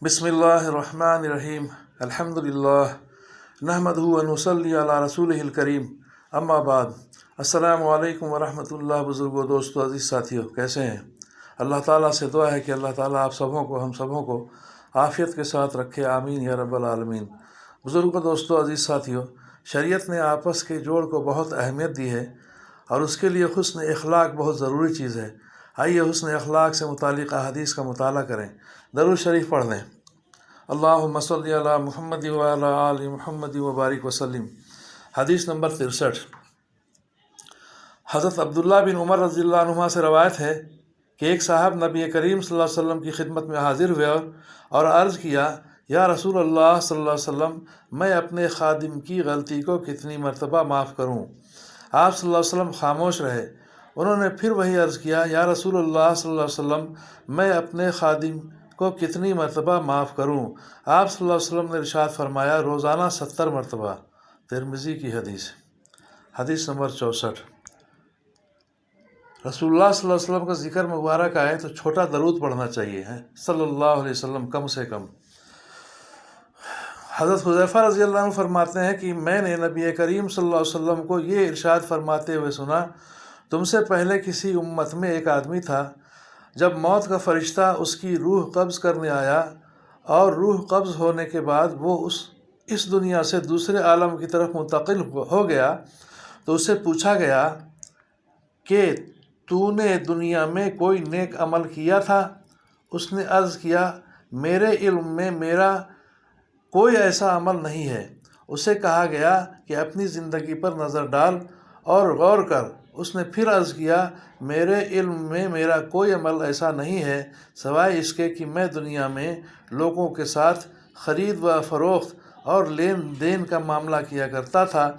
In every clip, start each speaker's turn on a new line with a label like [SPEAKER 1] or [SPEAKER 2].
[SPEAKER 1] बिस्मिल्लाहिर्रहमानिर्रहीम अल्हम्दुलिल्लाह नहमदुहु व नुसल्ली अला रसूलिहिल करीम अम्मा बाद। अस्सलामु अलैकुम व रहमतुल्लाह। बुज़ुर्गों, दोस्तों, अज़ीज़ साथियों, कैसे हैं? अल्लाह ताला से दुआ है कि अल्लाह ताला आप सबों को, हम सबों को आफ़ियत के साथ रखे, आमीन या रब्बल आलमीन। बुज़ुर्गों, दोस्तों, अज़ीज़ साथियों, शरीयत ने आपस के जोड़ को बहुत अहमियत दी है और उसके लिए हुस्न अखलाक बहुत ज़रूरी चीज़ है। आइए हुस्न अखलाक से मुतालिक हदीस का मुताला करें। दरूद शरीफ पढ़ लें। अल्लाहुम्मा सल्ली अला मुहम्मद व अला आलि मुहम्मद व बारिक वसल्लिम। हदीस नंबर 63। हज़रत अब्दुल्ला बिन उमर रज़ियल्लाहु अन्हुमा से रवायत है कि एक साहब नबी करीम सल्लल्लाहु अलैहि वसल्लम की खिदमत में हाजिर हुए और अर्ज़ किया, या रसूल अल्लाह सल्लल्लाहु अलैहि वसल्लम, मैं अपने खादिम की गलती को कितनी मरतबा माफ़ करूँ? आप सल्लल्लाहु अलैहि वसल्लम खामोश रहे। उन्होंने फिर वही अर्ज़ किया, या रसूल अल्लाह सल्लल्लाहु अलैहि वसल्लम, मैं अपने खादिम को कितनी मरतबा माफ़ करूँ? आप सल्लल्लाहु अलैहि वसल्लम ने इरशाद फरमाया, रोज़ाना 70 मरतबा। तिरमिज़ी की हदीस। हदीस नंबर 64। रसूलुल्लाह सल्लल्लाहु अलैहि वसल्लम का ज़िक्र मुबारक आए तो छोटा दरूद पढ़ना चाहिए है, सल्लल्लाहु अलैहि वसल्लम, कम से कम। हज़रत हुज़ैफ़ा रज़ियल्लाहु अन्हु फरमाते हैं कि मैंने नबी करीम सल्लल्लाहु अलैहि वसल्लम को ये इरशाद फरमाते हुए सुना, तुमसे पहले किसी उम्मत में एक आदमी था, जब मौत का फरिश्ता उसकी रूह कब्ज़ करने आया और रूह कब्ज़ होने के बाद वो इस दुनिया से दूसरे आलम की तरफ मुंतकिल हो गया तो उससे पूछा गया कि तूने दुनिया में कोई नेक अमल किया था? उसने अर्ज़ किया, मेरे इल्म में मेरा कोई ऐसा अमल नहीं है। उसे कहा गया कि अपनी ज़िंदगी पर नज़र डाल और गौर कर। उसने फिर अर्ज़ किया, मेरे इल्म में मेरा कोई अमल ऐसा नहीं है सिवाय इसके कि मैं दुनिया में लोगों के साथ ख़रीद व फ़रोख्त और लेन देन का मामला किया करता था,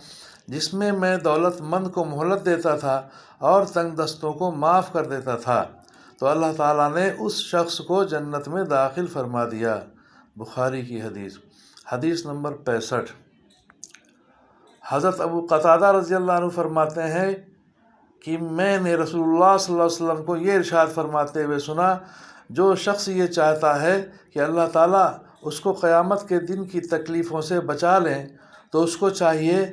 [SPEAKER 1] जिसमें मैं दौलतमंद को मोहलत देता था और तंगदस्तों को माफ़ कर देता था, तो अल्लाह ताला ने उस शख्स को जन्नत में दाखिल फरमा दिया। बुखारी की हदीस। हदीस नंबर 65। हज़रत अबू क़तादा रज़ियल्लाहु अन्हु फरमाते हैं कि मैंने रसूलुल्लाह सल्लल्लाहु अलैहि वसल्लम को ये इरशाद फरमाते हुए सुना, जो शख्स ये चाहता है कि अल्लाह ताला उसको क़यामत के दिन की तकलीफ़ों से बचा लें, तो उसको चाहिए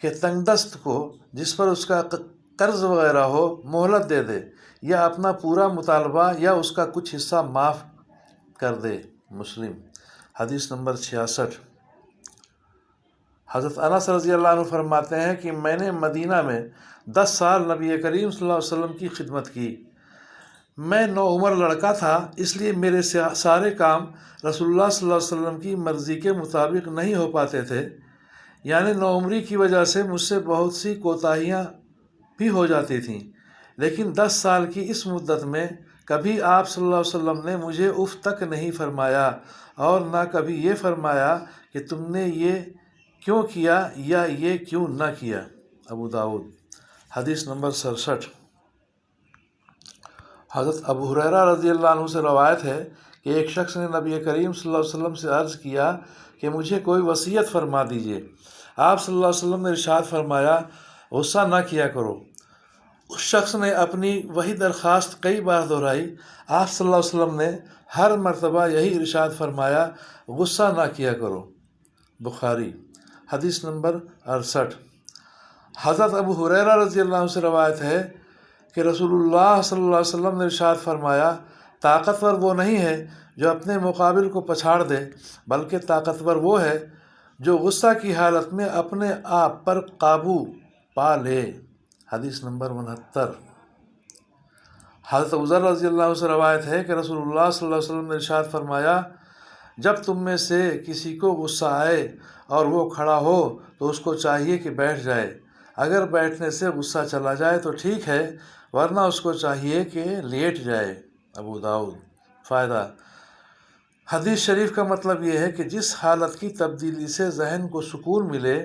[SPEAKER 1] कि तंगदस्त को, जिस पर उसका कर्ज़ वग़ैरह हो, मोहलत दे दे या अपना पूरा मुतालबा या उसका कुछ हिस्सा माफ़ कर दे। मुस्लिम। हदीस नंबर 66। हज़रत अनस रज़ियल्लाहु अन्हु फरमाते हैं कि मैंने मदीना में 10 साल नबी करीम सल्लल्लाहु अलैहि वसल्लम की खिदमत की। मैं नौउम्र लड़का था, इसलिए मेरे सारे काम रसूलुल्लाह सल्लल्लाहु अलैहि वसल्लम की मर्ज़ी के मुताबिक नहीं हो पाते थे, यानी नौउम्री की वजह से मुझसे बहुत सी कोताहियाँ भी हो जाती थीं। लेकिन 10 साल की इस मुद्दत में कभी आप सल्लल्लाहु अलैहि वसल्लम ने मुझे उफ़ तक नहीं फरमाया और ना कभी ये फरमाया कि तुमने ये क्यों किया या ये क्यों ना किया। अबू दाऊद। हदीस नंबर 67। हज़रत अबू हुरैरा रज़ियल्लाहु अन्हु से रवायत है कि एक शख्स ने नबी करीम सल्लल्लाहु अलैहि वसल्लम से अर्ज़ किया कि मुझे कोई वसीयत फरमा दीजिए। आप सल्लल्लाहु अलैहि वसल्लम ने इरशाद फरमाया, गुस्सा ना किया करो। उस शख्स ने अपनी वही दरख्वास्त कई बार दोहराई। आप सल्लल्लाहु अलैहि वसल्लम ने हर मरतबा यही इरशाद फरमाया, गुस्सा ना किया करो। बुखारी। हदीस नंबर 68। हज़रत अबू हुरैरा रज़ियल्लाहु अन्हु से रवायत है कि रसूलुल्लाह सल्लल्लाहु अलैहि वसल्लम ने इरशाद फरमाया, ताकतवर वो नहीं है जो अपने मुकाबिल को पछाड़ दे, बल्कि ताकतवर वो है जो गुस्सा की हालत में अपने आप पर काबू पा ले। हदीस नंबर 69। हज़रत अबू ज़र रज़ियल्लाहु अन्हु से रवायत है कि रसूलुल्लाह सल्लल्लाहु अलैहि वसल्लम ने इरशाद फरमाया, जब तुम में से किसी को गुस्सा आए और वो खड़ा हो तो उसको चाहिए कि बैठ जाए। अगर बैठने से गुस्सा चला जाए तो ठीक है, वरना उसको चाहिए कि लेट जाए। अबू दाऊद। फ़ायदा। हदीस शरीफ का मतलब ये है कि जिस हालत की तब्दीली से जहन को सुकून मिले,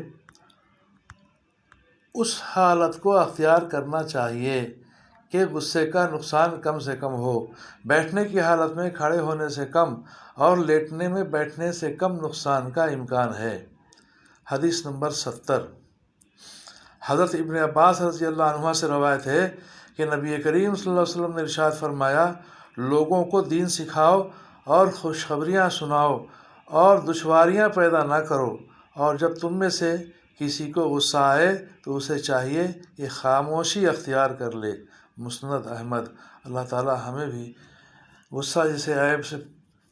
[SPEAKER 1] उस हालत को अख्तियार करना चाहिए कि गुस्से का नुकसान कम से कम हो। बैठने की हालत में खड़े होने से कम और लेटने में बैठने से कम नुकसान का इम्कान है। हदीस नंबर 70। हज़रत इब्न अब्बास रज़ियल्लाहु अन्हुमा से रवायत है कि नबी करीम सल्लल्लाहु अलैहि वसल्लम ने इरशाद फरमाया, लोगों को दीन सिखाओ اور خوشخبریاں سناؤ اور دشواریاں پیدا نہ کرو، اور جب تم میں سے کسی کو غصہ آئے تو اسے چاہیے کہ خاموشی اختیار کر لے۔ مسند احمد۔ اللہ تعالیٰ ہمیں بھی غصہ جیسے عیب سے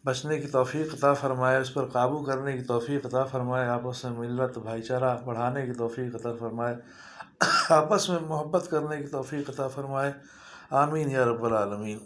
[SPEAKER 1] بچنے کی توفیق عطا فرمائے، اس پر قابو کرنے کی توفیق عطا فرمائے، آپس میں ملت بھائی چارہ بڑھانے کی توفیق عطا فرمائے، آپس میں محبت کرنے کی توفیق عطا فرمائے، آمین یا رب العالمین۔